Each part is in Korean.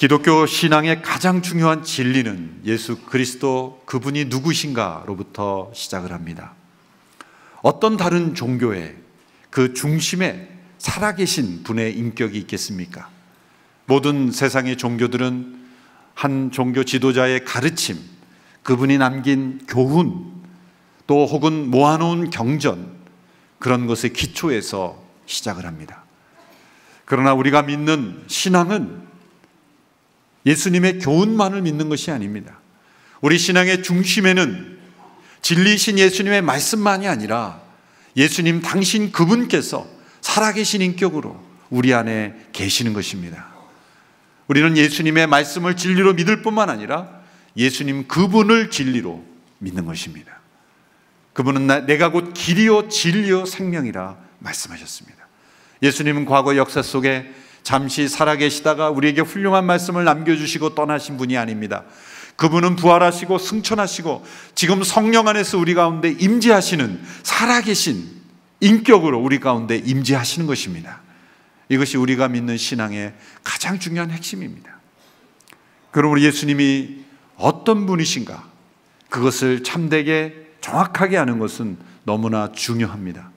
기독교 신앙의 가장 중요한 진리는 예수 그리스도 그분이 누구신가로부터 시작을 합니다. 어떤 다른 종교에 그 중심에 살아계신 분의 인격이 있겠습니까? 모든 세상의 종교들은 한 종교 지도자의 가르침, 그분이 남긴 교훈, 또 혹은 모아놓은 경전, 그런 것의 기초에서 시작을 합니다. 그러나 우리가 믿는 신앙은 예수님의 교훈만을 믿는 것이 아닙니다. 우리 신앙의 중심에는 진리이신 예수님의 말씀만이 아니라 예수님 당신 그분께서 살아계신 인격으로 우리 안에 계시는 것입니다. 우리는 예수님의 말씀을 진리로 믿을 뿐만 아니라 예수님 그분을 진리로 믿는 것입니다. 그분은 내가 곧 길이요 진리요 생명이라 말씀하셨습니다. 예수님은 과거 역사 속에 잠시 살아계시다가 우리에게 훌륭한 말씀을 남겨주시고 떠나신 분이 아닙니다. 그분은 부활하시고 승천하시고 지금 성령 안에서 우리 가운데 임재하시는 살아계신 인격으로 우리 가운데 임재하시는 것입니다. 이것이 우리가 믿는 신앙의 가장 중요한 핵심입니다. 그러므로 예수님이 어떤 분이신가, 그것을 참되게 정확하게 아는 것은 너무나 중요합니다.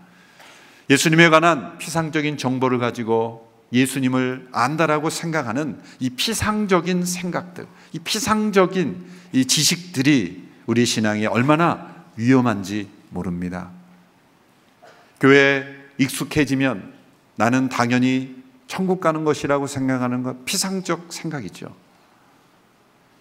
예수님에 관한 피상적인 정보를 가지고 예수님을 안다라고 생각하는 이 피상적인 생각들, 이 피상적인 이 지식들이 우리 신앙에 얼마나 위험한지 모릅니다. 교회에 익숙해지면 나는 당연히 천국 가는 것이라고 생각하는 것, 피상적 생각이죠.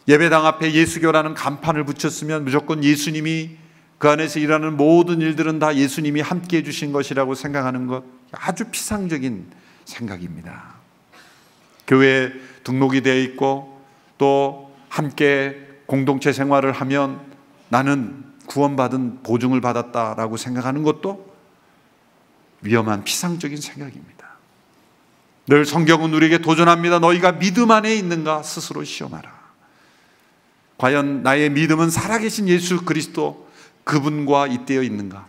예배당 앞에 예수교라는 간판을 붙였으면 무조건 예수님이 그 안에서 일하는 모든 일들은 다 예수님이 함께 해주신 것이라고 생각하는 것, 아주 피상적인 생각입니다. 교회에 등록이 되어 있고 또 함께 공동체 생활을 하면 나는 구원받은 보증을 받았다라고 생각하는 것도 위험한 피상적인 생각입니다. 늘 성경은 우리에게 도전합니다. 너희가 믿음 안에 있는가 스스로 시험하라. 과연 나의 믿음은 살아계신 예수 그리스도 그분과 잇대어 있는가?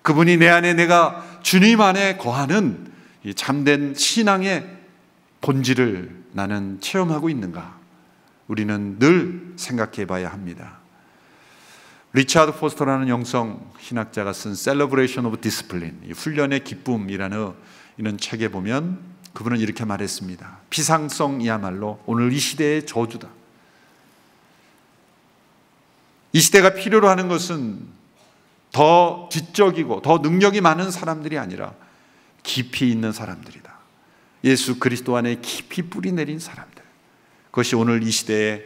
그분이 내 안에, 내가 주님 안에 거하는 이 참된 신앙의 본질을 나는 체험하고 있는가? 우리는 늘 생각해 봐야 합니다. 리차드 포스터라는 영성 신학자가 쓴 Celebration of Discipline, 이 훈련의 기쁨이라는 이런 책에 보면 그분은 이렇게 말했습니다. 피상성이야말로 오늘 이 시대의 저주다. 이 시대가 필요로 하는 것은 더 지적이고 더 능력이 많은 사람들이 아니라 깊이 있는 사람들이다. 예수 그리스도 안에 깊이 뿌리 내린 사람들. 그것이 오늘 이 시대에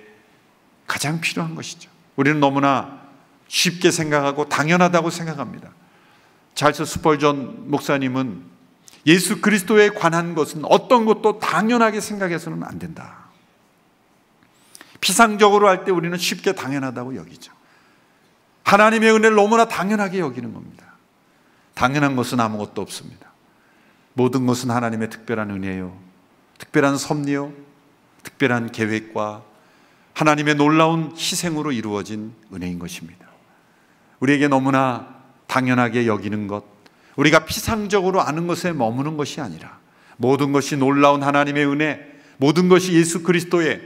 가장 필요한 것이죠. 우리는 너무나 쉽게 생각하고 당연하다고 생각합니다. 찰스 스펄전 목사님은 예수 그리스도에 관한 것은 어떤 것도 당연하게 생각해서는 안 된다. 피상적으로 할 때 우리는 쉽게 당연하다고 여기죠. 하나님의 은혜를 너무나 당연하게 여기는 겁니다. 당연한 것은 아무것도 없습니다. 모든 것은 하나님의 특별한 은혜요, 특별한 섭리요, 특별한 계획과 하나님의 놀라운 희생으로 이루어진 은혜인 것입니다. 우리에게 너무나 당연하게 여기는 것, 우리가 피상적으로 아는 것에 머무는 것이 아니라 모든 것이 놀라운 하나님의 은혜, 모든 것이 예수 그리스도의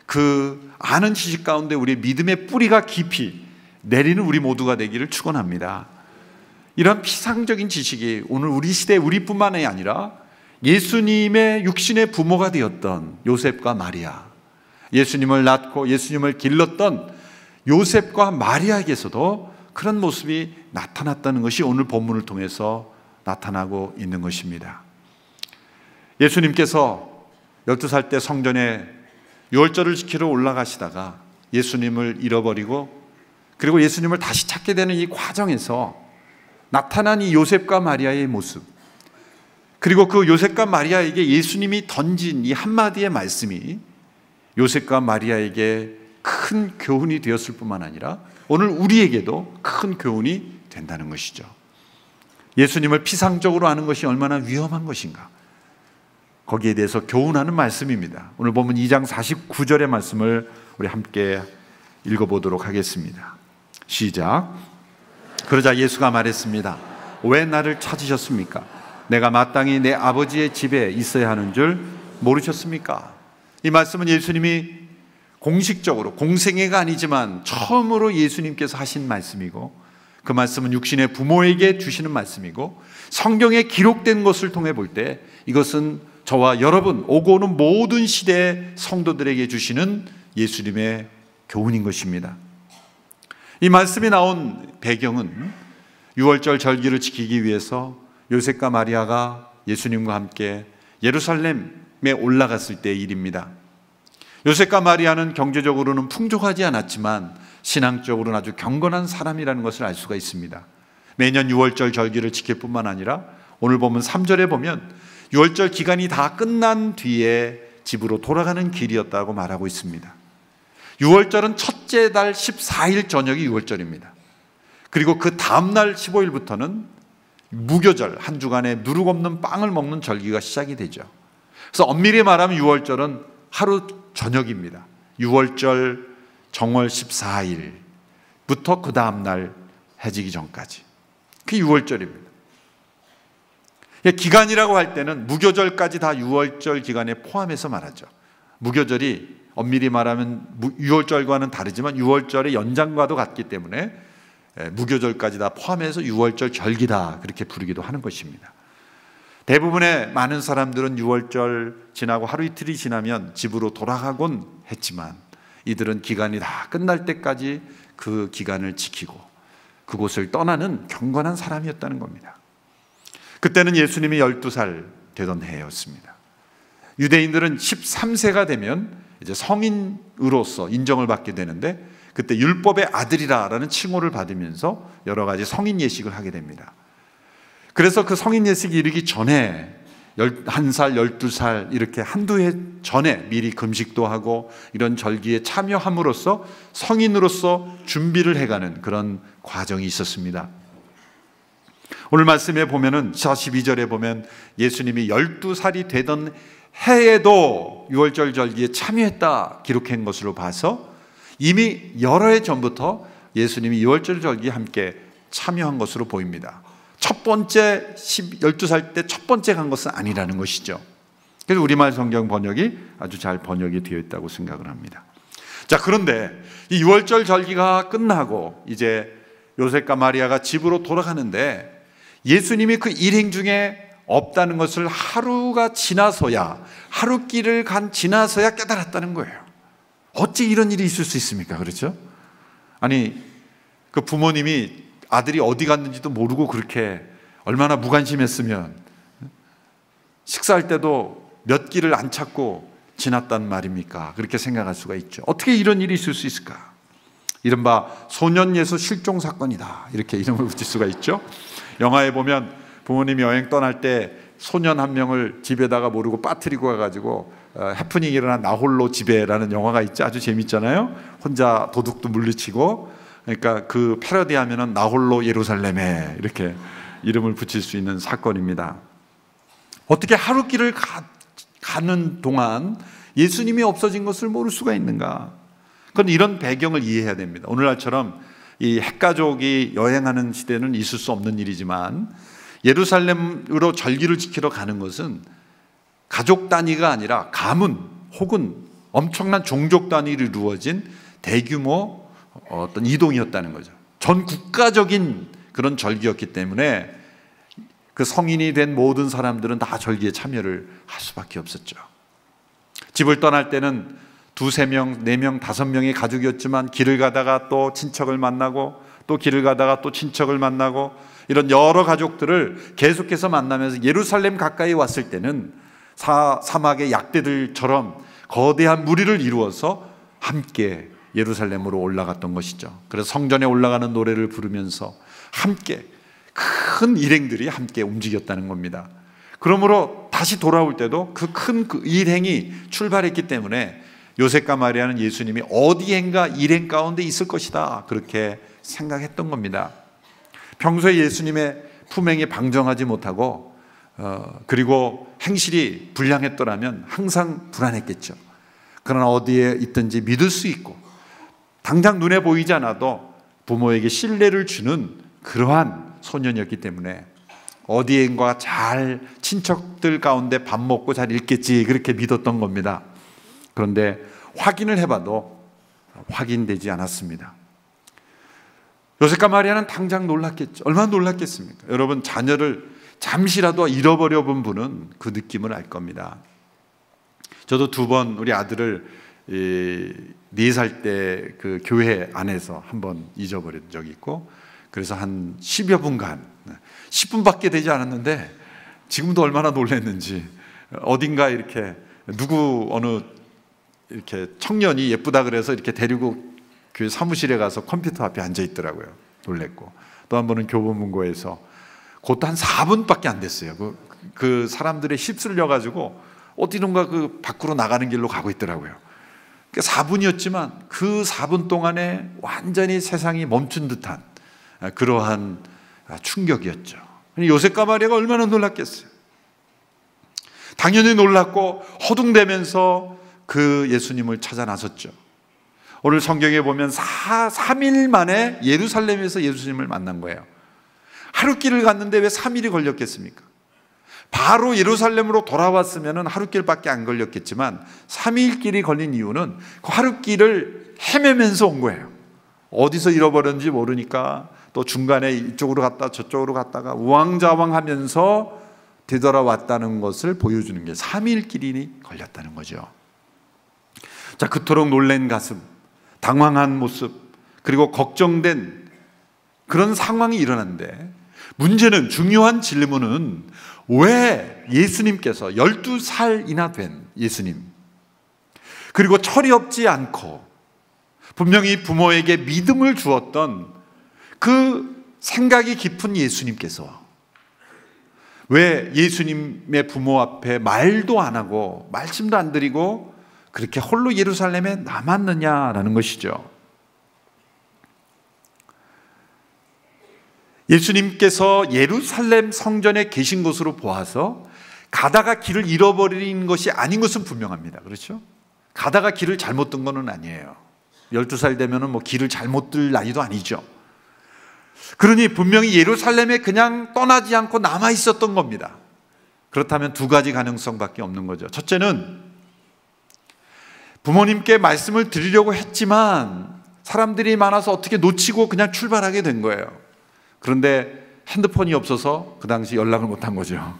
그 아는 지식 가운데 우리의 믿음의 뿌리가 깊이 내리는 우리 모두가 되기를 축원합니다. 이런 피상적인 지식이 오늘 우리 시대 우리뿐만이 아니라 예수님의 육신의 부모가 되었던 요셉과 마리아, 예수님을 낳고 예수님을 길렀던 요셉과 마리아에게서도 그런 모습이 나타났다는 것이 오늘 본문을 통해서 나타나고 있는 것입니다. 예수님께서 12살 때 성전에 유월절을 지키러 올라가시다가 예수님을 잃어버리고 그리고 예수님을 다시 찾게 되는 이 과정에서 나타난 이 요셉과 마리아의 모습, 그리고 그 요셉과 마리아에게 예수님이 던진 이 한마디의 말씀이 요셉과 마리아에게 큰 교훈이 되었을 뿐만 아니라 오늘 우리에게도 큰 교훈이 된다는 것이죠. 예수님을 피상적으로 아는 것이 얼마나 위험한 것인가, 거기에 대해서 교훈하는 말씀입니다. 오늘 보면 2장 49절의 말씀을 우리 함께 읽어보도록 하겠습니다. 시작. 그러자 예수가 말했습니다. 왜 나를 찾으셨습니까? 내가 마땅히 내 아버지의 집에 있어야 하는 줄 모르셨습니까? 이 말씀은 예수님이 공식적으로, 공생애가 아니지만 처음으로 예수님께서 하신 말씀이고, 그 말씀은 육신의 부모에게 주시는 말씀이고, 성경에 기록된 것을 통해 볼 때 이것은 저와 여러분, 오고 오는 모든 시대의 성도들에게 주시는 예수님의 교훈인 것입니다. 이 말씀이 나온 배경은 유월절 절기를 지키기 위해서 요셉과 마리아가 예수님과 함께 예루살렘에 올라갔을 때의 일입니다. 요셉과 마리아는 경제적으로는 풍족하지 않았지만 신앙적으로는 아주 경건한 사람이라는 것을 알 수가 있습니다. 매년 유월절 절기를 지킬 뿐만 아니라 오늘 보면 3절에 보면 유월절 기간이 다 끝난 뒤에 집으로 돌아가는 길이었다고 말하고 있습니다. 유월절은 첫째 달 14일 저녁이 유월절입니다. 그리고 그 다음날 15일부터는 무교절, 한 주간에 누룩 없는 빵을 먹는 절기가 시작이 되죠. 그래서 엄밀히 말하면 유월절은 하루 저녁입니다. 유월절 정월 14일부터 그 다음날 해지기 전까지, 그게 유월절입니다. 기간이라고 할 때는 무교절까지 다 유월절 기간에 포함해서 말하죠. 무교절이 엄밀히 말하면 유월절과는 다르지만 유월절의 연장과도 같기 때문에 무교절까지 다 포함해서 유월절 절기다, 그렇게 부르기도 하는 것입니다. 대부분의 많은 사람들은 유월절 지나고 하루 이틀이 지나면 집으로 돌아가곤 했지만 이들은 기간이 다 끝날 때까지 그 기간을 지키고 그곳을 떠나는 경건한 사람이었다는 겁니다. 그때는 예수님이 12살 되던 해였습니다. 유대인들은 13세가 되면 이제 성인으로서 인정을 받게 되는데, 그때 율법의 아들이라는 칭호를 받으면서 여러 가지 성인 예식을 하게 됩니다. 그래서 그 성인 예식이 이르기 전에 11살, 12살 이렇게 한두 해 전에 미리 금식도 하고 이런 절기에 참여함으로써 성인으로서 준비를 해가는 그런 과정이 있었습니다. 오늘 말씀에 보면은 42절에 보면 예수님이 12살이 되던 해에도 유월절 절기에 참여했다 기록한 것으로 봐서 이미 여러 해 전부터 예수님이 유월절 절기에 함께 참여한 것으로 보입니다. 첫 번째 12살 때 첫 번째 간 것은 아니라는 것이죠. 그래서 우리말 성경 번역이 아주 잘 번역이 되어 있다고 생각을 합니다. 자, 그런데 이 유월절 절기가 끝나고 이제 요셉과 마리아가 집으로 돌아가는데 예수님이 그 일행 중에 없다는 것을 하루가 지나서야, 하루길을 지나서야 깨달았다는 거예요. 어찌 이런 일이 있을 수 있습니까? 그렇죠? 아니, 그 부모님이 아들이 어디 갔는지도 모르고 그렇게 얼마나 무관심했으면 식사할 때도 몇 끼를 안 찾고 지났단 말입니까? 그렇게 생각할 수가 있죠. 어떻게 이런 일이 있을 수 있을까? 이른바 소년예수 실종 사건이다, 이렇게 이름을 붙일 수가 있죠. 영화에 보면 부모님이 여행 떠날 때 소년 한 명을 집에다가 모르고 빠뜨리고 가가지고 해프닝이 일어난 나홀로 집에라는 영화가 있죠. 아주 재밌잖아요. 혼자 도둑도 물리치고. 그러니까 그 패러디하면은 나홀로 예루살렘에 이렇게 이름을 붙일 수 있는 사건입니다. 어떻게 하루길을 가는 동안 예수님이 없어진 것을 모를 수가 있는가? 그건 이런 배경을 이해해야 됩니다. 오늘날처럼 이 핵가족이 여행하는 시대는 있을 수 없는 일이지만 예루살렘으로 절기를 지키러 가는 것은 가족 단위가 아니라 가문 혹은 엄청난 종족 단위로 이루어진 대규모 어떤 이동이었다는 거죠. 전 국가적인 그런 절기였기 때문에 그 성인이 된 모든 사람들은 다 절기에 참여를 할 수밖에 없었죠. 집을 떠날 때는 2, 3명, 4명, 5명의 가족이었지만 길을 가다가 또 친척을 만나고 또 길을 가다가 또 친척을 만나고 이런 여러 가족들을 계속해서 만나면서 예루살렘 가까이 왔을 때는 사막의 약대들처럼 거대한 무리를 이루어서 함께 예루살렘으로 올라갔던 것이죠. 그래서 성전에 올라가는 노래를 부르면서 함께 큰 일행들이 함께 움직였다는 겁니다. 그러므로 다시 돌아올 때도 그 큰 일행이 출발했기 때문에 요셉과 마리아는 예수님이 어디엔가 일행 가운데 있을 것이다, 그렇게 생각했던 겁니다. 평소에 예수님의 품행이 방정하지 못하고 그리고 행실이 불량했더라면 항상 불안했겠죠. 그러나 어디에 있든지 믿을 수 있고 당장 눈에 보이지 않아도 부모에게 신뢰를 주는 그러한 소년이었기 때문에 어디엔가 잘 친척들 가운데 밥 먹고 잘 있겠지, 그렇게 믿었던 겁니다. 그런데 확인을 해봐도 확인되지 않았습니다. 요셉과 마리아는 당장 놀랐겠죠. 얼마나 놀랐겠습니까? 여러분, 자녀를 잠시라도 잃어버려 본 분은 그 느낌을 알 겁니다. 저도 2번 우리 아들을 4살 때 그 교회 안에서 한번 잊어버린 적이 있고, 그래서 한 10여 분간 10분밖에 되지 않았는데 지금도 얼마나 놀랐는지, 어딘가 이렇게 어느 이렇게 청년이 예쁘다 그래서 이렇게 데리고 교회 사무실에 가서 컴퓨터 앞에 앉아 있더라고요. 놀랬고, 또 한 번은 교보문고에서 그것도 한 4분밖에 안 됐어요. 그 사람들의 휩쓸려 가지고 어디론가 그 밖으로 나가는 길로 가고 있더라고요. 4분이었지만 그 4분 동안에 완전히 세상이 멈춘 듯한 그러한 충격이었죠. 요셉과 마리아가 얼마나 놀랐겠어요. 당연히 놀랐고 허둥대면서 그 예수님을 찾아 나섰죠. 오늘 성경에 보면 3일 만에 예루살렘에서 예수님을 만난 거예요. 하루길을 갔는데 왜 3일이 걸렸겠습니까? 바로 예루살렘으로 돌아왔으면 하루길밖에 안 걸렸겠지만 3일 길이 걸린 이유는 그 하루길을 헤매면서 온 거예요. 어디서 잃어버렸는지 모르니까 또 중간에 이쪽으로 갔다 저쪽으로 갔다가 우왕좌왕하면서 되돌아왔다는 것을 보여주는 게 3일 길이 걸렸다는 거죠. 자, 그토록 놀란 가슴, 당황한 모습, 그리고 걱정된 그런 상황이 일어났는데, 문제는, 중요한 질문은 왜 예수님께서 12살이나 된 예수님, 그리고 철이 없지 않고 분명히 부모에게 믿음을 주었던 그 생각이 깊은 예수님께서 왜 예수님의 부모 앞에 말도 안 하고 말씀도 안 드리고 그렇게 홀로 예루살렘에 남았느냐라는 것이죠. 예수님께서 예루살렘 성전에 계신 것으로 보아서 가다가 길을 잃어버린 것이 아닌 것은 분명합니다. 그렇죠? 가다가 길을 잘못 든 것은 아니에요. 12살 되면은 길을 잘못 들 나이도 아니죠. 그러니 분명히 예루살렘에 그냥 떠나지 않고 남아 있었던 겁니다. 그렇다면 2가지 가능성밖에 없는 거죠. 첫째는 부모님께 말씀을 드리려고 했지만 사람들이 많아서 어떻게 놓치고 그냥 출발하게 된 거예요. 그런데 핸드폰이 없어서 그 당시 연락을 못한 거죠.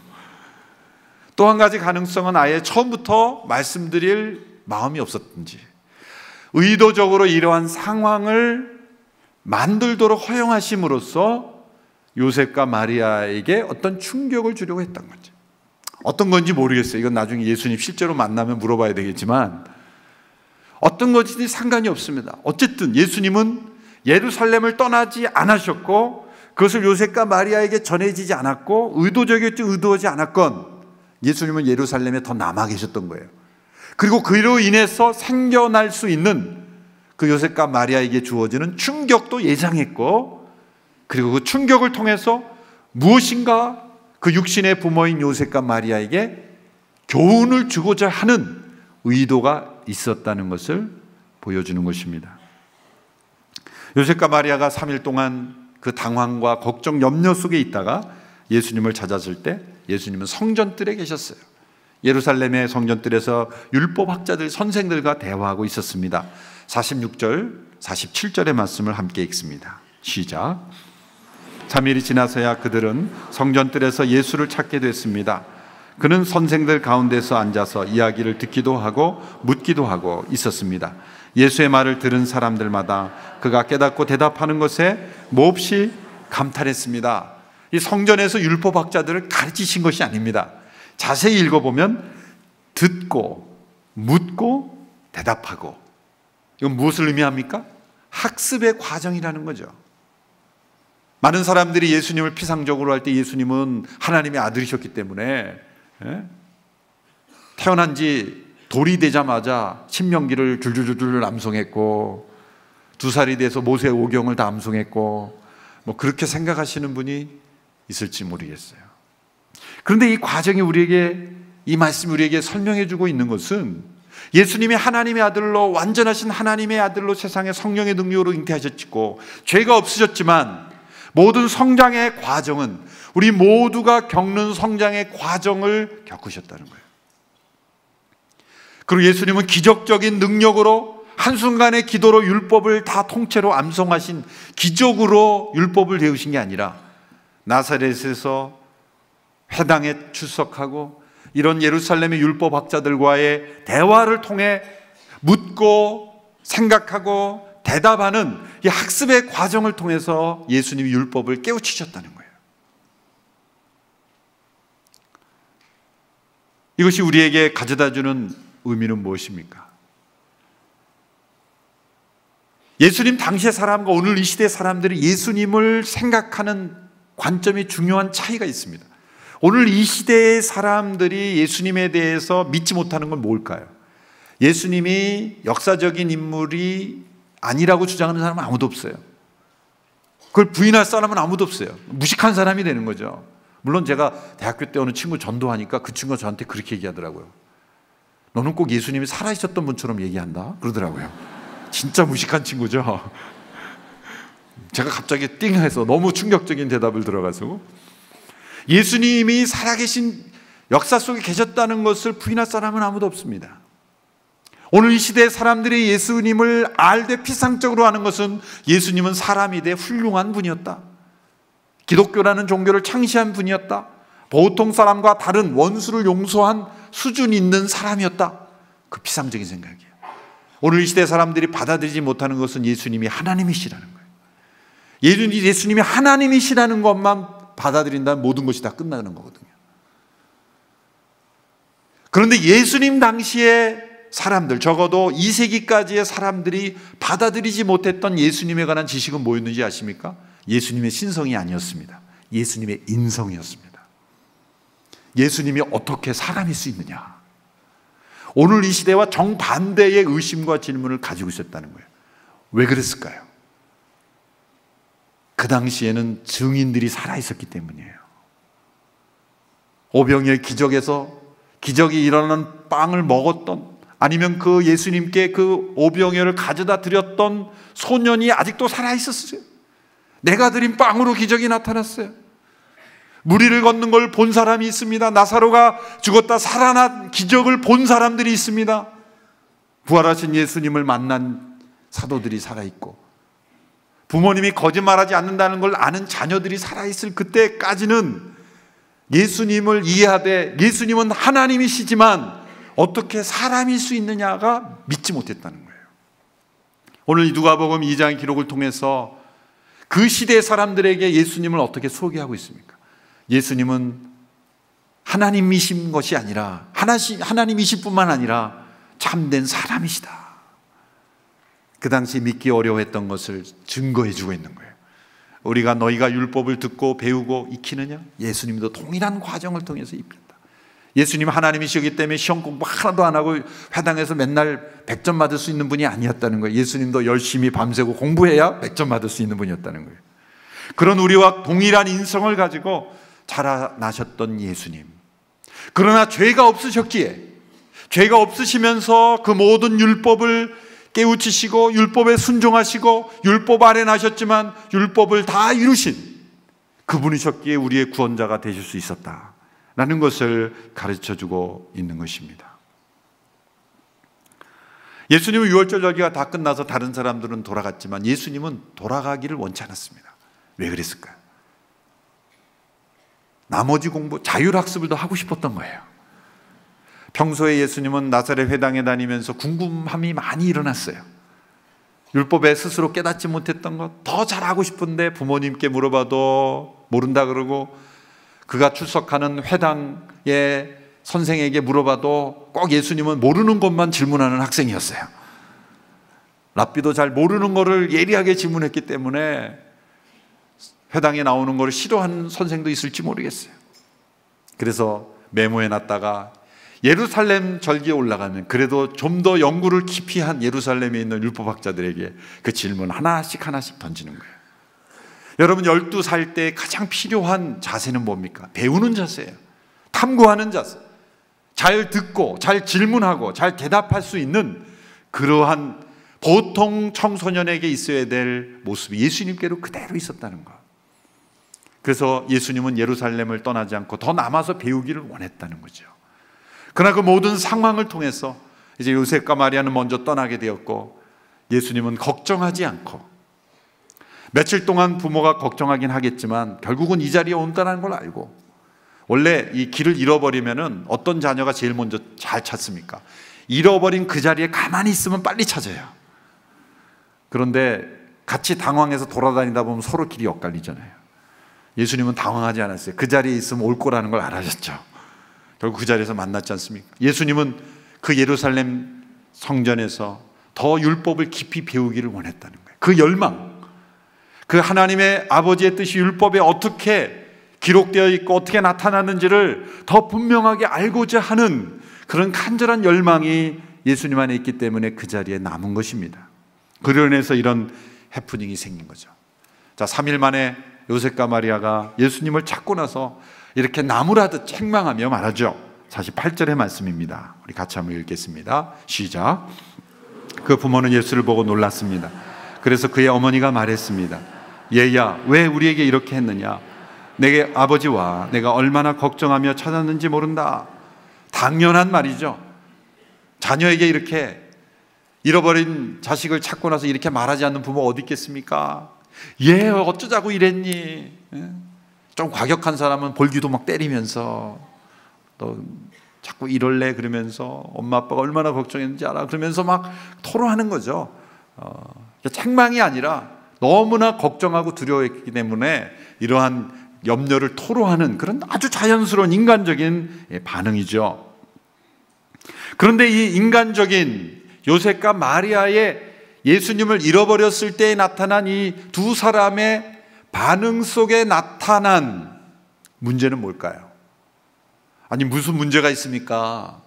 또 한 가지 가능성은 아예 처음부터 말씀드릴 마음이 없었든지, 의도적으로 이러한 상황을 만들도록 허용하심으로써 요셉과 마리아에게 어떤 충격을 주려고 했던 거죠. 어떤 건지 모르겠어요. 이건 나중에 예수님 실제로 만나면 물어봐야 되겠지만 어떤 것인지 상관이 없습니다. 어쨌든 예수님은 예루살렘을 떠나지 않으셨고 그것을 요셉과 마리아에게 전해지지 않았고, 의도적이었지 의도하지 않았건 예수님은 예루살렘에 더 남아 계셨던 거예요. 그리고 그로 인해서 생겨날 수 있는 그 요셉과 마리아에게 주어지는 충격도 예상했고, 그리고 그 충격을 통해서 무엇인가 그 육신의 부모인 요셉과 마리아에게 교훈을 주고자 하는 의도가 있었다는 것을 보여주는 것입니다. 요셉과 마리아가 3일 동안 그 당황과 걱정, 염려 속에 있다가 예수님을 찾았을 때 예수님은 성전뜰에 계셨어요. 예루살렘의 성전뜰에서 율법학자들, 선생들과 대화하고 있었습니다. 46절, 47절의 말씀을 함께 읽습니다. 시작. 3일이 지나서야 그들은 성전뜰에서 예수를 찾게 됐습니다. 그는 선생들 가운데서 앉아서 이야기를 듣기도 하고 묻기도 하고 있었습니다. 예수의 말을 들은 사람들마다 그가 깨닫고 대답하는 것에 몹시 감탄했습니다. 이 성전에서 율법학자들을 가르치신 것이 아닙니다. 자세히 읽어보면 듣고 묻고 대답하고, 이건 무엇을 의미합니까? 학습의 과정이라는 거죠. 많은 사람들이 예수님을 피상적으로 할 때 예수님은 하나님의 아들이셨기 때문에 태어난 지 돌이 되자마자 신명기를 줄줄줄줄 암송했고 2살이 돼서 모세 오경을 다 암송했고 그렇게 생각하시는 분이 있을지 모르겠어요. 그런데 이 과정이 우리에게, 이 말씀이 우리에게 설명해 주고 있는 것은 예수님이 하나님의 아들로, 완전하신 하나님의 아들로 세상에 성령의 능력으로 잉태하셨고 죄가 없으셨지만 모든 성장의 과정은 우리 모두가 겪는 성장의 과정을 겪으셨다는 거예요. 그리고 예수님은 기적적인 능력으로 한순간의 기도로 율법을 다 통째로 암송하신 기적으로 율법을 배우신 게 아니라 나사렛에서 회당에 출석하고 이런 예루살렘의 율법학자들과의 대화를 통해 묻고 생각하고 대답하는 이 학습의 과정을 통해서 예수님이 율법을 깨우치셨다는 거예요. 이것이 우리에게 가져다주는 의미는 무엇입니까? 예수님 당시의 사람과 오늘 이 시대의 사람들이 예수님을 생각하는 관점이 중요한 차이가 있습니다. 오늘 이 시대의 사람들이 예수님에 대해서 믿지 못하는 건 뭘까요? 예수님이 역사적인 인물이 아니라고 주장하는 사람은 아무도 없어요. 그걸 부인할 사람은 아무도 없어요. 무식한 사람이 되는 거죠. 물론 제가 대학교 때 어느 친구 전도하니까 그 친구가 저한테 그렇게 얘기하더라고요. 너는 꼭 예수님이 살아있었던 분처럼 얘기한다 그러더라고요. 진짜 무식한 친구죠. 제가 갑자기 띵 해서 너무 충격적인 대답을 들어가지고, 예수님이 살아계신 역사 속에 계셨다는 것을 부인할 사람은 아무도 없습니다. 오늘 이 시대의 사람들이 예수님을 알되 피상적으로 아는 것은 예수님은 사람이되 훌륭한 분이었다, 기독교라는 종교를 창시한 분이었다, 보통 사람과 다른 원수를 용서한 수준 있는 사람이었다, 그 피상적인 생각이에요. 오늘 이 시대의 사람들이 받아들이지 못하는 것은 예수님이 하나님이시라는 거예요. 예수님이 하나님이시라는 것만 받아들인다면 모든 것이 다 끝나는 거거든요. 그런데 예수님 당시의 사람들, 적어도 2세기까지의 사람들이 받아들이지 못했던 예수님에 관한 지식은 뭐였는지 아십니까? 예수님의 신성이 아니었습니다. 예수님의 인성이었습니다. 예수님이 어떻게 사람일 수 있느냐, 오늘 이 시대와 정반대의 의심과 질문을 가지고 있었다는 거예요. 왜 그랬을까요? 그 당시에는 증인들이 살아있었기 때문이에요. 오병이의 기적에서 기적이 일어나는 빵을 먹었던, 아니면 그 예수님께 그 오병이어를 가져다 드렸던 소년이 아직도 살아있었어요. 내가 드린 빵으로 기적이 나타났어요. 무리를 걷는 걸 본 사람이 있습니다. 나사로가 죽었다 살아난 기적을 본 사람들이 있습니다. 부활하신 예수님을 만난 사도들이 살아있고, 부모님이 거짓말하지 않는다는 걸 아는 자녀들이 살아있을 그때까지는 예수님을 이해하되, 예수님은 하나님이시지만 어떻게 사람일 수 있느냐가 믿지 못했다는 거예요. 오늘 이 누가복음 2장의 기록을 통해서 그 시대의 사람들에게 예수님을 어떻게 소개하고 있습니까? 예수님은 하나님이신 것이 아니라, 하나님이실 뿐만 아니라 참된 사람이시다. 그 당시 믿기 어려워했던 것을 증거해 주고 있는 거예요. 우리가 너희가 율법을 듣고 배우고 익히느냐? 예수님도 동일한 과정을 통해서 입힌다. 예수님 하나님이시기 때문에 시험 공부 하나도 안 하고 회당에서 맨날 100점 받을 수 있는 분이 아니었다는 거예요. 예수님도 열심히 밤새고 공부해야 100점 받을 수 있는 분이었다는 거예요. 그런 우리와 동일한 인성을 가지고 자라나셨던 예수님, 그러나 죄가 없으셨기에, 죄가 없으시면서 그 모든 율법을 깨우치시고 율법에 순종하시고 율법 아래 나셨지만 율법을 다 이루신 그분이셨기에 우리의 구원자가 되실 수 있었다라는 것을 가르쳐주고 있는 것입니다. 예수님은 유월절 절기가 다 끝나서 다른 사람들은 돌아갔지만 예수님은 돌아가기를 원치 않았습니다. 왜 그랬을까요? 나머지 공부, 자율학습을 더 하고 싶었던 거예요. 평소에 예수님은 나사렛 회당에 다니면서 궁금함이 많이 일어났어요. 율법에 스스로 깨닫지 못했던 것 더 잘하고 싶은데 부모님께 물어봐도 모른다 그러고, 그가 출석하는 회당의 선생에게 물어봐도 꼭 예수님은 모르는 것만 질문하는 학생이었어요. 랍비도 잘 모르는 거를 예리하게 질문했기 때문에 회당에 나오는 걸 싫어하는 선생도 있을지 모르겠어요. 그래서 메모해 놨다가 예루살렘 절기에 올라가면 그래도 좀 더 연구를 깊이 한 예루살렘에 있는 율법학자들에게 그 질문 하나씩 던지는 거예요. 여러분, 12살 때 가장 필요한 자세는 뭡니까? 배우는 자세예요. 탐구하는 자세. 잘 듣고 잘 질문하고 잘 대답할 수 있는 그러한 보통 청소년에게 있어야 될 모습이 예수님께로 그대로 있었다는 것. 그래서 예수님은 예루살렘을 떠나지 않고 더 남아서 배우기를 원했다는 거죠. 그러나 그 모든 상황을 통해서 이제 요셉과 마리아는 먼저 떠나게 되었고 예수님은 걱정하지 않고, 며칠 동안 부모가 걱정하긴 하겠지만 결국은 이 자리에 온다는 걸 알고, 원래 이 길을 잃어버리면은 어떤 자녀가 제일 먼저 잘 찾습니까? 잃어버린 그 자리에 가만히 있으면 빨리 찾아요. 그런데 같이 당황해서 돌아다니다 보면 서로 길이 엇갈리잖아요. 예수님은 당황하지 않았어요. 그 자리에 있으면 올 거라는 걸 알아셨죠. 결국 그 자리에서 만났지 않습니까? 예수님은 그 예루살렘 성전에서 더 율법을 깊이 배우기를 원했다는 거예요. 그 열망, 그 하나님의 아버지의 뜻이 율법에 어떻게 기록되어 있고 어떻게 나타나는지를 더 분명하게 알고자 하는 그런 간절한 열망이 예수님 안에 있기 때문에 그 자리에 남은 것입니다. 그로 인해서 이런 해프닝이 생긴 거죠. 자, 3일 만에 요셉과 마리아가 예수님을 찾고 나서 이렇게 나무라듯 책망하며 말하죠. 48절의 말씀입니다. 우리 같이 한번 읽겠습니다. 시작. 그 부모는 예수를 보고 놀랐습니다. 그래서 그의 어머니가 말했습니다. 얘야, 왜 우리에게 이렇게 했느냐? 내게 아버지와 내가 얼마나 걱정하며 찾았는지 모른다. 당연한 말이죠. 자녀에게 이렇게 잃어버린 자식을 찾고 나서 이렇게 말하지 않는 부모 어디 있겠습니까? 얘 어쩌자고 이랬니? 좀 과격한 사람은 볼기도 막 때리면서, 너 자꾸 이럴래 그러면서 엄마 아빠가 얼마나 걱정했는지 알아 그러면서 막 토로하는 거죠. 책망이 아니라 너무나 걱정하고 두려워했기 때문에 이러한 염려를 토로하는 그런 아주 자연스러운 인간적인 반응이죠. 그런데 이 인간적인 요셉과 마리아의 예수님을 잃어버렸을 때에 나타난 이 두 사람의 반응 속에 나타난 문제는 뭘까요? 아니, 무슨 문제가 있습니까?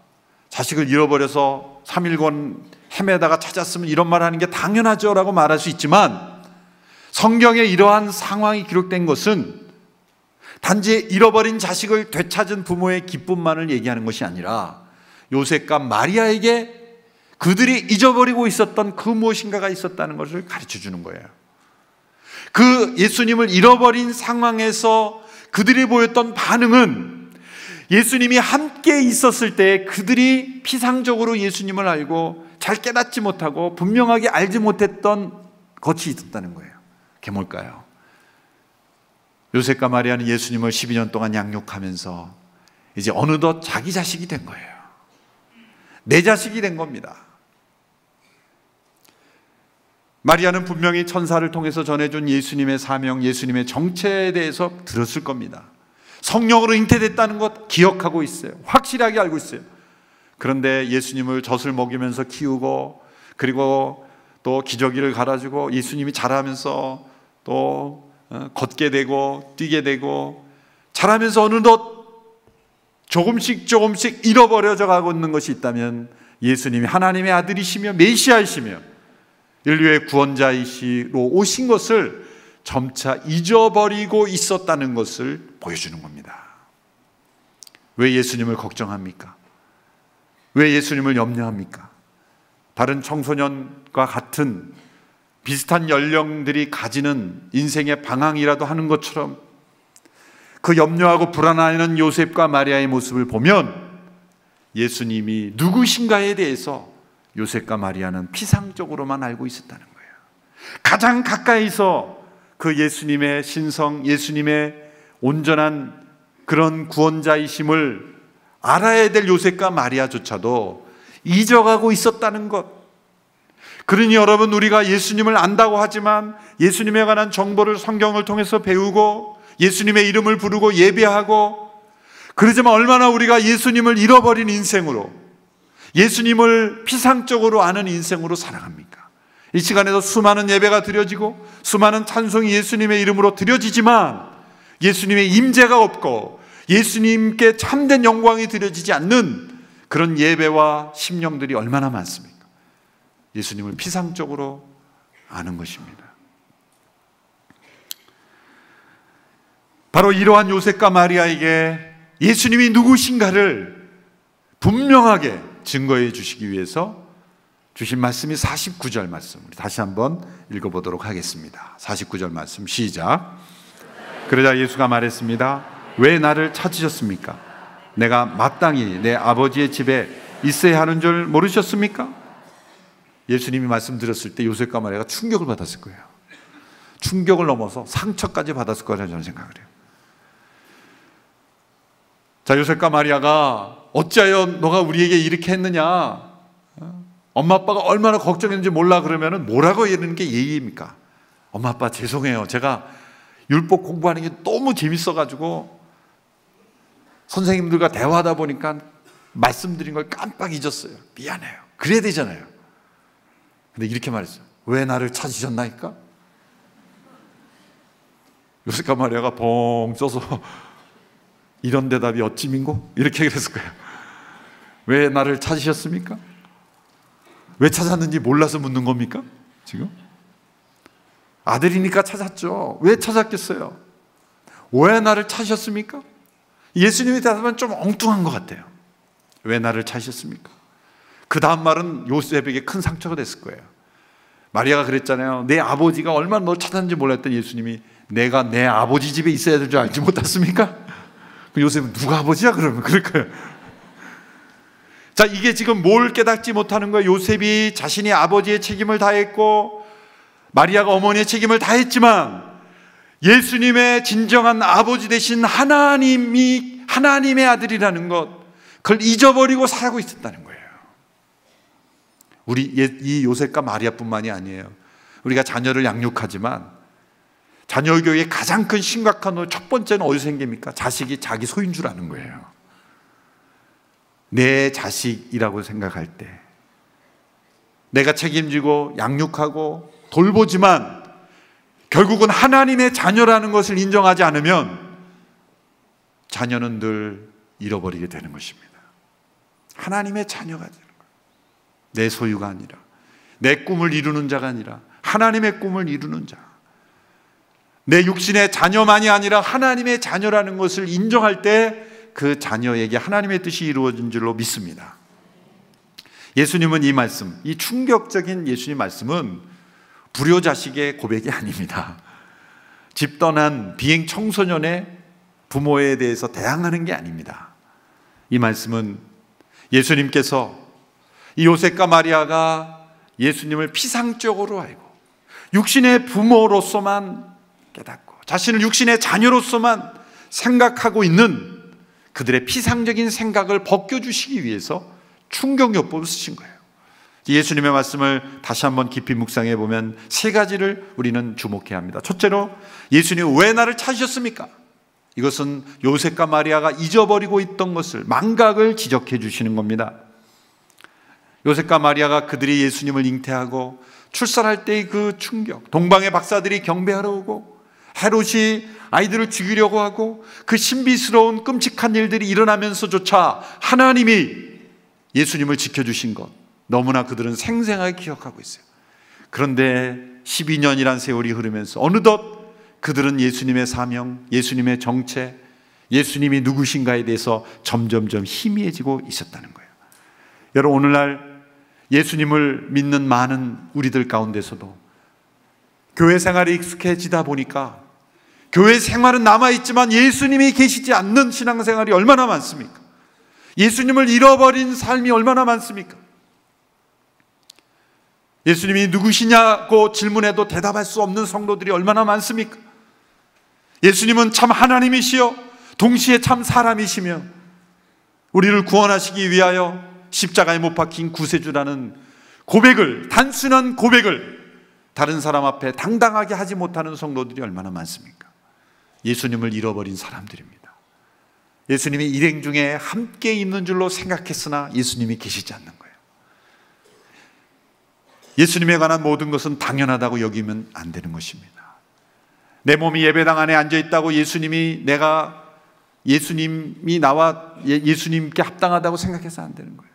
자식을 잃어버려서 3일간 헤매다가 찾았으면 이런 말 하는 게 당연하죠 라고 말할 수 있지만, 성경에 이러한 상황이 기록된 것은 단지 잃어버린 자식을 되찾은 부모의 기쁨만을 얘기하는 것이 아니라 요셉과 마리아에게 그들이 잊어버리고 있었던 그 무엇인가가 있었다는 것을 가르쳐 주는 거예요. 그 예수님을 잃어버린 상황에서 그들이 보였던 반응은 예수님이 함께 있었을 때 그들이 피상적으로 예수님을 알고 잘 깨닫지 못하고 분명하게 알지 못했던 것이 있었다는 거예요. 그게 뭘까요? 요셉과 마리아는 예수님을 12년 동안 양육하면서 이제 어느덧 자기 자식이 된 거예요. 내 자식이 된 겁니다. 마리아는 분명히 천사를 통해서 전해준 예수님의 사명, 예수님의 정체에 대해서 들었을 겁니다. 성령으로 잉태됐다는 것 기억하고 있어요. 확실하게 알고 있어요. 그런데 예수님을 젖을 먹이면서 키우고, 그리고 또 기저귀를 갈아주고 예수님이 자라면서 또 걷게 되고 뛰게 되고 자라면서 어느덧 조금씩 잃어버려져 가고 있는 것이 있다면 예수님이 하나님의 아들이시며 메시아이시며 인류의 구원자이시로 오신 것을 점차 잊어버리고 있었다는 것을 보여주는 겁니다. 왜 예수님을 걱정합니까? 왜 예수님을 염려합니까? 다른 청소년과 같은 비슷한 연령들이 가지는 인생의 방황이라도 하는 것처럼 그 염려하고 불안해하는 요셉과 마리아의 모습을 보면 예수님이 누구신가에 대해서 요셉과 마리아는 피상적으로만 알고 있었다는 거예요. 가장 가까이서 그 예수님의 신성, 예수님의 온전한 그런 구원자이심을 알아야 될 요셉과 마리아조차도 잊어가고 있었다는 것. 그러니 여러분, 우리가 예수님을 안다고 하지만 예수님에 관한 정보를 성경을 통해서 배우고 예수님의 이름을 부르고 예배하고 그러지만 얼마나 우리가 예수님을 잃어버린 인생으로, 예수님을 피상적으로 아는 인생으로 살아갑니까? 이 시간에도 수많은 예배가 드려지고 수많은 찬송이 예수님의 이름으로 드려지지만 예수님의 임재가 없고 예수님께 참된 영광이 드려지지 않는 그런 예배와 심령들이 얼마나 많습니까? 예수님을 피상적으로 아는 것입니다. 바로 이러한 요셉과 마리아에게 예수님이 누구신가를 분명하게 증거해 주시기 위해서 주신 말씀이 49절 말씀, 우리 다시 한번 읽어보도록 하겠습니다. 49절 말씀 시작. 그러자 예수가 말했습니다. 왜 나를 찾으셨습니까? 내가 마땅히 내 아버지의 집에 있어야 하는 줄 모르셨습니까? 예수님이 말씀드렸을 때 요셉과 마리아가 충격을 받았을 거예요. 충격을 넘어서 상처까지 받았을 거라고 저는 생각을 해요. 자, 요셉과 마리아가 어찌하여 너가 우리에게 이렇게 했느냐, 엄마 아빠가 얼마나 걱정했는지 몰라 그러면 뭐라고 이러는 게 예의입니까? 엄마 아빠 죄송해요, 제가 율법 공부하는 게 너무 재밌어가지고 선생님들과 대화하다 보니까 말씀드린 걸 깜빡 잊었어요, 미안해요. 그래야 되잖아요. 근데 이렇게 말했어요. 왜 나를 찾으셨나이까? 요셉과 마리아가 벙 쪄서 이런 대답이 어찌민고? 이렇게 그랬을 거예요. 왜 나를 찾으셨습니까? 왜 찾았는지 몰라서 묻는 겁니까? 지금? 아들이니까 찾았죠. 왜 찾았겠어요? 왜 나를 찾으셨습니까? 예수님의 대답은 좀 엉뚱한 것 같아요. 왜 나를 찾으셨습니까? 그 다음 말은 요셉에게 큰 상처가 됐을 거예요. 마리아가 그랬잖아요. 내 아버지가 얼마나 널 찾았는지 몰랐더니 예수님이 내가 내 아버지 집에 있어야 될 줄 알지 못했습니까? 요셉은 누가 아버지야? 그러면 그럴 거예요. 자, 이게 지금 뭘 깨닫지 못하는 거예요? 요셉이 자신이 아버지의 책임을 다했고 마리아가 어머니의 책임을 다했지만 예수님의 진정한 아버지 되신 하나님이 하나님의 아들이라는 것, 그걸 잊어버리고 살고 있었다는 거예요. 우리 이 요셉과 마리아뿐만이 아니에요. 우리가 자녀를 양육하지만 자녀 교육의 가장 큰 심각한 첫 번째는 어디서 생깁니까? 자식이 자기 소유인 줄 아는 거예요. 내 자식이라고 생각할 때 내가 책임지고 양육하고 돌보지만 결국은 하나님의 자녀라는 것을 인정하지 않으면 자녀는 늘 잃어버리게 되는 것입니다. 하나님의 자녀가 되는 거예요. 내 소유가 아니라, 내 꿈을 이루는 자가 아니라 하나님의 꿈을 이루는 자, 내 육신의 자녀만이 아니라 하나님의 자녀라는 것을 인정할 때 그 자녀에게 하나님의 뜻이 이루어진 줄로 믿습니다. 예수님은 이 말씀, 이 충격적인 예수님 말씀은 불효자식의 고백이 아닙니다. 집 떠난 비행 청소년의 부모에 대해서 대항하는 게 아닙니다. 이 말씀은 예수님께서 이 요셉과 마리아가 예수님을 피상적으로 알고 육신의 부모로서만 깨닫고 자신을 육신의 자녀로서만 생각하고 있는 그들의 피상적인 생각을 벗겨주시기 위해서 충격요법을 쓰신 거예요. 예수님의 말씀을 다시 한번 깊이 묵상해 보면 세 가지를 우리는 주목해야 합니다. 첫째로, 예수님 왜 나를 찾으셨습니까? 이것은 요셉과 마리아가 잊어버리고 있던 것을, 망각을 지적해 주시는 겁니다. 요셉과 마리아가 그들이 예수님을 잉태하고 출산할 때의 그 충격, 동방의 박사들이 경배하러 오고 헤롯이 아이들을 죽이려고 하고 그 신비스러운 끔찍한 일들이 일어나면서조차 하나님이 예수님을 지켜주신 것, 너무나 그들은 생생하게 기억하고 있어요. 그런데 12년이란 세월이 흐르면서 어느덧 그들은 예수님의 사명, 예수님의 정체, 예수님이 누구신가에 대해서 점점점 희미해지고 있었다는 거예요. 여러분, 오늘날 예수님을 믿는 많은 우리들 가운데서도 교회 생활에 익숙해지다 보니까 교회 생활은 남아있지만 예수님이 계시지 않는 신앙생활이 얼마나 많습니까? 예수님을 잃어버린 삶이 얼마나 많습니까? 예수님이 누구시냐고 질문해도 대답할 수 없는 성도들이 얼마나 많습니까? 예수님은 참 하나님이시여 동시에 참 사람이시며 우리를 구원하시기 위하여 십자가에 못 박힌 구세주라는 고백을, 단순한 고백을 다른 사람 앞에 당당하게 하지 못하는 성도들이 얼마나 많습니까? 예수님을 잃어버린 사람들입니다. 예수님이 일행 중에 함께 있는 줄로 생각했으나 예수님이 계시지 않는 거예요. 예수님에 관한 모든 것은 당연하다고 여기면 안 되는 것입니다. 내 몸이 예배당 안에 앉아있다고 예수님이 나와 예수님께 합당하다고 생각해서 안 되는 거예요.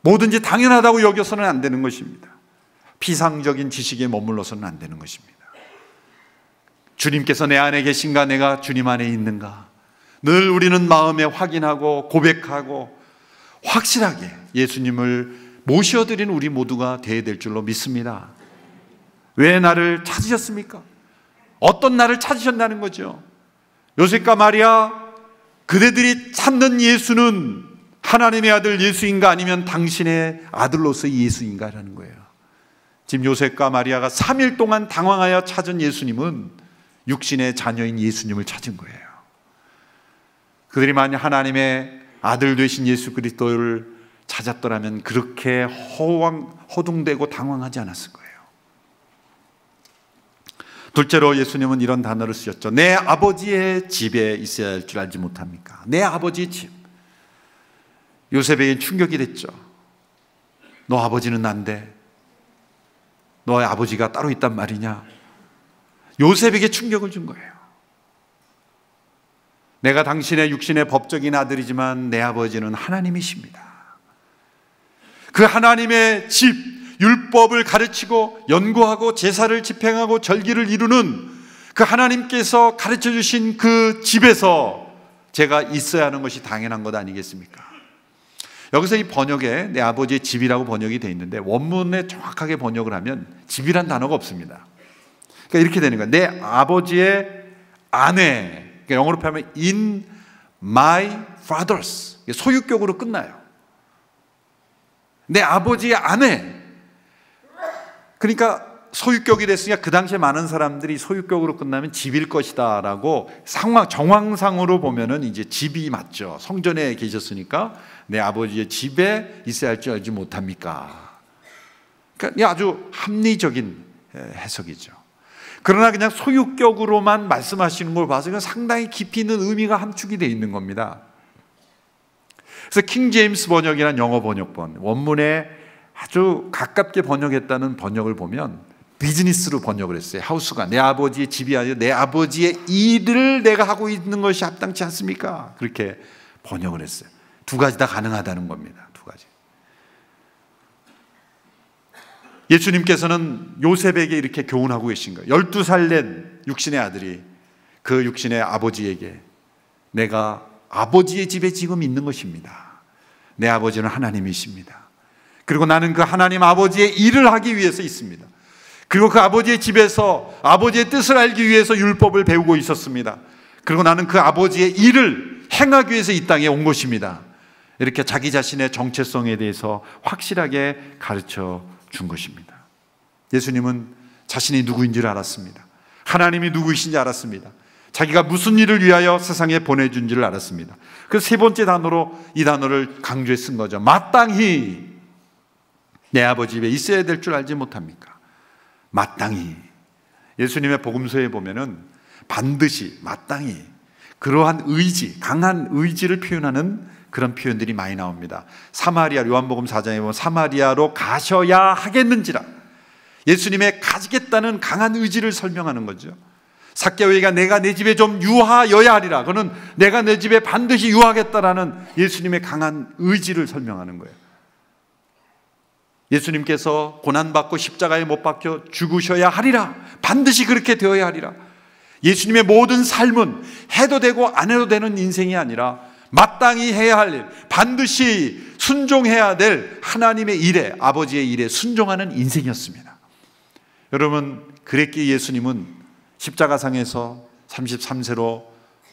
뭐든지 당연하다고 여겨서는 안 되는 것입니다. 피상적인 지식에 머물러서는 안 되는 것입니다. 주님께서 내 안에 계신가, 내가 주님 안에 있는가, 늘 우리는 마음에 확인하고 고백하고 확실하게 예수님을 모셔드리는 우리 모두가 되어야 될 줄로 믿습니다. 왜 나를 찾으셨습니까? 어떤 나를 찾으셨다는 거죠. 요셉과 마리아, 그대들이 찾는 예수는 하나님의 아들 예수인가 아니면 당신의 아들로서의 예수인가라는 거예요. 지금 요셉과 마리아가 3일 동안 당황하여 찾은 예수님은 육신의 자녀인 예수님을 찾은 거예요. 그들이 만약 하나님의 아들 되신 예수 그리스도를 찾았더라면 그렇게 허둥대고 당황하지 않았을 거예요. 둘째로 예수님은 이런 단어를 쓰셨죠. 내 아버지의 집에 있어야 할 줄 알지 못합니까? 내 아버지의 집. 요셉에게 충격이 됐죠. 너 아버지는 난데 너의 아버지가 따로 있단 말이냐? 요셉에게 충격을 준 거예요. 내가 당신의 육신의 법적인 아들이지만 내 아버지는 하나님이십니다. 그 하나님의 집, 율법을 가르치고 연구하고 제사를 집행하고 절기를 이루는 그 하나님께서 가르쳐 주신 그 집에서 제가 있어야 하는 것이 당연한 것 아니겠습니까? 여기서 이 번역에 내 아버지의 집이라고 번역이 되어 있는데 원문에 정확하게 번역을 하면 집이란 단어가 없습니다. 그러니까 이렇게 되는 거예요. 내 아버지의 아내, 그러니까 영어로 표현하면 in my father's, 소유격으로 끝나요. 내 아버지의 아내. 그러니까 소유격이 됐으니까 그 당시에 많은 사람들이 소유격으로 끝나면 집일 것이다 라고 정황상으로 보면은 이제 집이 맞죠. 성전에 계셨으니까 내 아버지의 집에 있어야 할 줄 알지 못합니까? 그러니까 아주 합리적인 해석이죠. 그러나 그냥 소유격으로만 말씀하시는 걸 봐서 상당히 깊이 있는 의미가 함축이 되어 있는 겁니다. 그래서 킹 제임스 번역이라는 영어 번역본, 원문에 아주 가깝게 번역했다는 번역을 보면 비즈니스로 번역을 했어요. 하우스가 내 아버지의 집이 아니라 내 아버지의 일을 내가 하고 있는 것이 합당치 않습니까? 그렇게 번역을 했어요. 두 가지 다 가능하다는 겁니다. 두 가지. 예수님께서는 요셉에게 이렇게 교훈하고 계신 거예요. 12살 된 육신의 아들이 그 육신의 아버지에게 내가 아버지의 집에 지금 있는 것입니다. 내 아버지는 하나님이십니다. 그리고 나는 그 하나님 아버지의 일을 하기 위해서 있습니다. 그리고 그 아버지의 집에서 아버지의 뜻을 알기 위해서 율법을 배우고 있었습니다. 그리고 나는 그 아버지의 일을 행하기 위해서 이 땅에 온 것입니다. 이렇게 자기 자신의 정체성에 대해서 확실하게 가르쳐 준 것입니다. 예수님은 자신이 누구인지를 알았습니다. 하나님이 누구이신지 알았습니다. 자기가 무슨 일을 위하여 세상에 보내준지를 알았습니다. 그 세 번째 단어로 이 단어를 강조해 쓴 거죠. 마땅히 내 아버지 집에 있어야 될 줄 알지 못합니까? 마땅히. 예수님의 복음서에 보면은 반드시, 마땅히 그러한 의지, 강한 의지를 표현하는 그런 표현들이 많이 나옵니다. 사마리아, 요한복음 4장에 보면 사마리아로 가셔야 하겠는지라, 예수님의 가지겠다는 강한 의지를 설명하는 거죠. 삭개오이가 내가 내 집에 좀 유하여야 하리라, 그는 내가 내 집에 반드시 유하겠다라는 예수님의 강한 의지를 설명하는 거예요. 예수님께서 고난받고 십자가에 못 박혀 죽으셔야 하리라, 반드시 그렇게 되어야 하리라. 예수님의 모든 삶은 해도 되고 안 해도 되는 인생이 아니라 마땅히 해야 할 일, 반드시 순종해야 될 하나님의 일에, 아버지의 일에 순종하는 인생이었습니다. 여러분, 그랬기에 예수님은 십자가상에서 33세로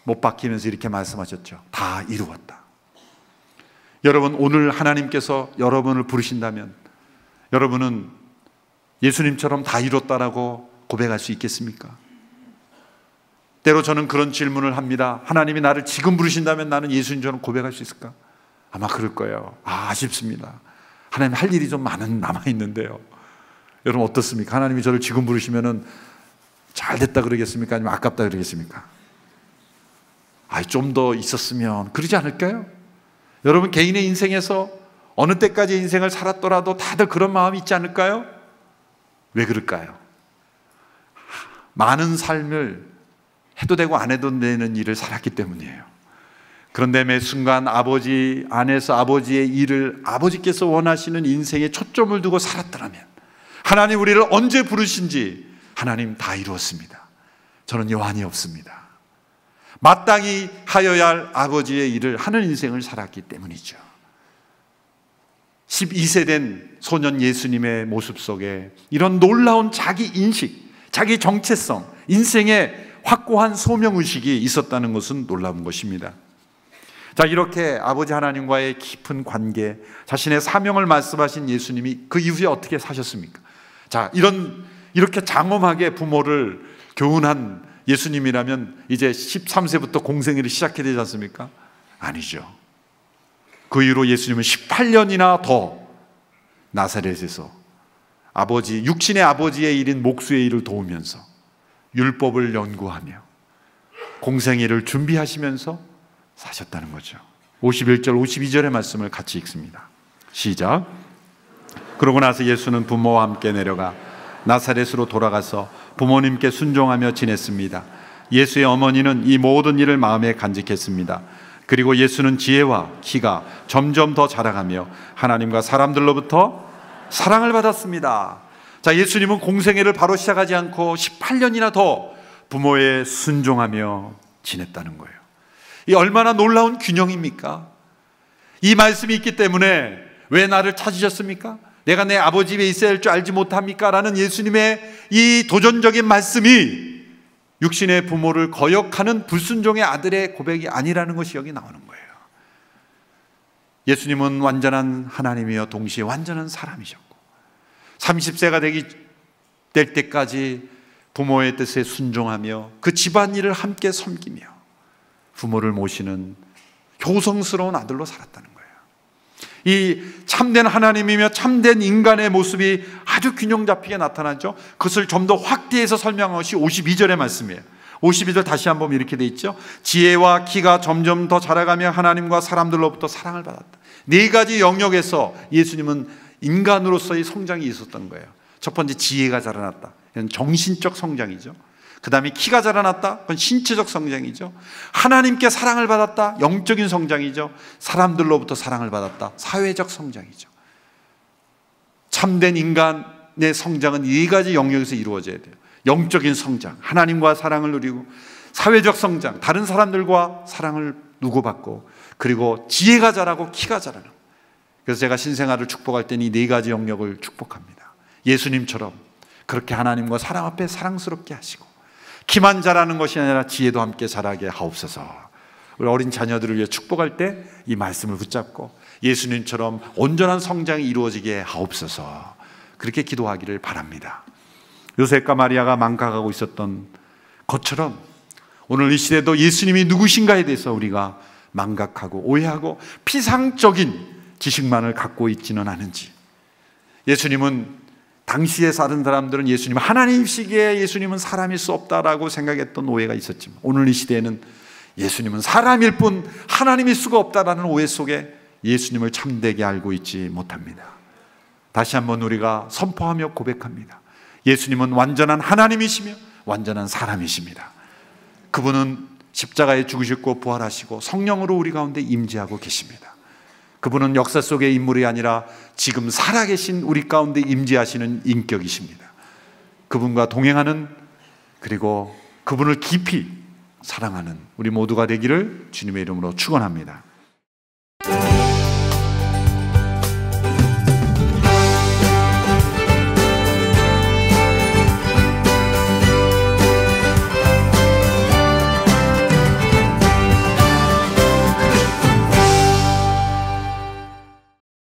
못 박히면서 이렇게 말씀하셨죠. 다 이루었다. 여러분, 오늘 하나님께서 여러분을 부르신다면 여러분은 예수님처럼 다 이뤘다라고 고백할 수 있겠습니까? 때로 저는 그런 질문을 합니다. 하나님이 나를 지금 부르신다면 나는 예수님처럼 고백할 수 있을까? 아마 그럴 거예요. 아쉽습니다. 하나님 할 일이 좀 남아있는데요. 여러분 어떻습니까? 하나님이 저를 지금 부르시면은 잘 됐다 그러겠습니까? 아니면 아깝다 그러겠습니까? 좀 더 있었으면 그러지 않을까요? 여러분 개인의 인생에서 어느 때까지 인생을 살았더라도 다들 그런 마음이 있지 않을까요? 왜 그럴까요? 많은 삶을 해도 되고 안 해도 되는 일을 살았기 때문이에요. 그런데 매 순간 아버지 안에서 아버지의 일을 아버지께서 원하시는 인생에 초점을 두고 살았더라면, 하나님 우리를 언제 부르신지 하나님 다 이루었습니다. 저는 여한이 없습니다. 마땅히 하여야 할 아버지의 일을 하는 인생을 살았기 때문이죠. 12세 된 소년 예수님의 모습 속에 이런 놀라운 자기 인식, 자기 정체성, 인생의 확고한 소명의식이 있었다는 것은 놀라운 것입니다. 자, 이렇게 아버지 하나님과의 깊은 관계, 자신의 사명을 말씀하신 예수님이 그 이후에 어떻게 사셨습니까? 자, 이렇게 장엄하게 부모를 교훈한 예수님이라면 이제 13세부터 공생애를 시작해야 되지 않습니까? 아니죠. 그 이후로 예수님은 18년이나 더 나사렛에서 육신의 아버지의 일인 목수의 일을 도우면서 율법을 연구하며 공생애를 준비하시면서 사셨다는 거죠. 51절 52절의 말씀을 같이 읽습니다. 시작. 그러고 나서 예수는 부모와 함께 내려가 나사렛으로 돌아가서 부모님께 순종하며 지냈습니다. 예수의 어머니는 이 모든 일을 마음에 간직했습니다. 그리고 예수는 지혜와 키가 점점 더 자라가며 하나님과 사람들로부터 사랑을 받았습니다. 자, 예수님은 공생애를 바로 시작하지 않고 18년이나 더 부모에 순종하며 지냈다는 거예요. 이 얼마나 놀라운 균형입니까? 이 말씀이 있기 때문에 왜 나를 찾으셨습니까? 내가 내 아버지 집에 있어야 할 줄 알지 못합니까? 라는 예수님의 이 도전적인 말씀이 육신의 부모를 거역하는 불순종의 아들의 고백이 아니라는 것이 여기 나오는 거예요. 예수님은 완전한 하나님이여 동시에 완전한 사람이셨고 30세가 될 때까지 부모의 뜻에 순종하며 그 집안일을 함께 섬기며 부모를 모시는 효성스러운 아들로 살았다는 거예요. 이 참된 하나님이며 참된 인간의 모습이 아주 균형 잡히게 나타나죠. 그것을 좀 더 확대해서 설명한 것이 52절의 말씀이에요. 52절 다시 한번 이렇게 돼 있죠. 지혜와 키가 점점 더 자라가며 하나님과 사람들로부터 사랑을 받았다. 네 가지 영역에서 예수님은 인간으로서의 성장이 있었던 거예요. 첫 번째, 지혜가 자라났다. 이건 정신적 성장이죠. 그 다음에 키가 자라났다. 그건 신체적 성장이죠. 하나님께 사랑을 받았다. 영적인 성장이죠. 사람들로부터 사랑을 받았다. 사회적 성장이죠. 참된 인간의 성장은 네 가지 영역에서 이루어져야 돼요. 영적인 성장, 하나님과 사랑을 누리고, 사회적 성장, 다른 사람들과 사랑을 누구받고, 그리고 지혜가 자라고 키가 자라는. 그래서 제가 신생아를 축복할 때는 이 네 가지 영역을 축복합니다. 예수님처럼 그렇게 하나님과 사람 앞에 사랑스럽게 하시고, 키만 자라는 것이 아니라 지혜도 함께 자라게 하옵소서. 우리 어린 자녀들을 위해 축복할 때 이 말씀을 붙잡고 예수님처럼 온전한 성장이 이루어지게 하옵소서. 그렇게 기도하기를 바랍니다. 요셉과 마리아가 망각하고 있었던 것처럼 오늘 이 시대도 예수님이 누구신가에 대해서 우리가 망각하고 오해하고 피상적인 지식만을 갖고 있지는 않은지. 예수님은 당시에 사는 사람들은 예수님은 하나님이시기에 예수님은 사람일 수 없다라고 생각했던 오해가 있었지만, 오늘 이 시대에는 예수님은 사람일 뿐 하나님일 수가 없다라는 오해 속에 예수님을 참되게 알고 있지 못합니다. 다시 한번 우리가 선포하며 고백합니다. 예수님은 완전한 하나님이시며 완전한 사람이십니다. 그분은 십자가에 죽으셨고 부활하시고 성령으로 우리 가운데 임재하고 계십니다. 그분은 역사 속의 인물이 아니라 지금 살아계신 우리 가운데 임재하시는 인격이십니다. 그분과 동행하는, 그리고 그분을 깊이 사랑하는 우리 모두가 되기를 주님의 이름으로 축원합니다.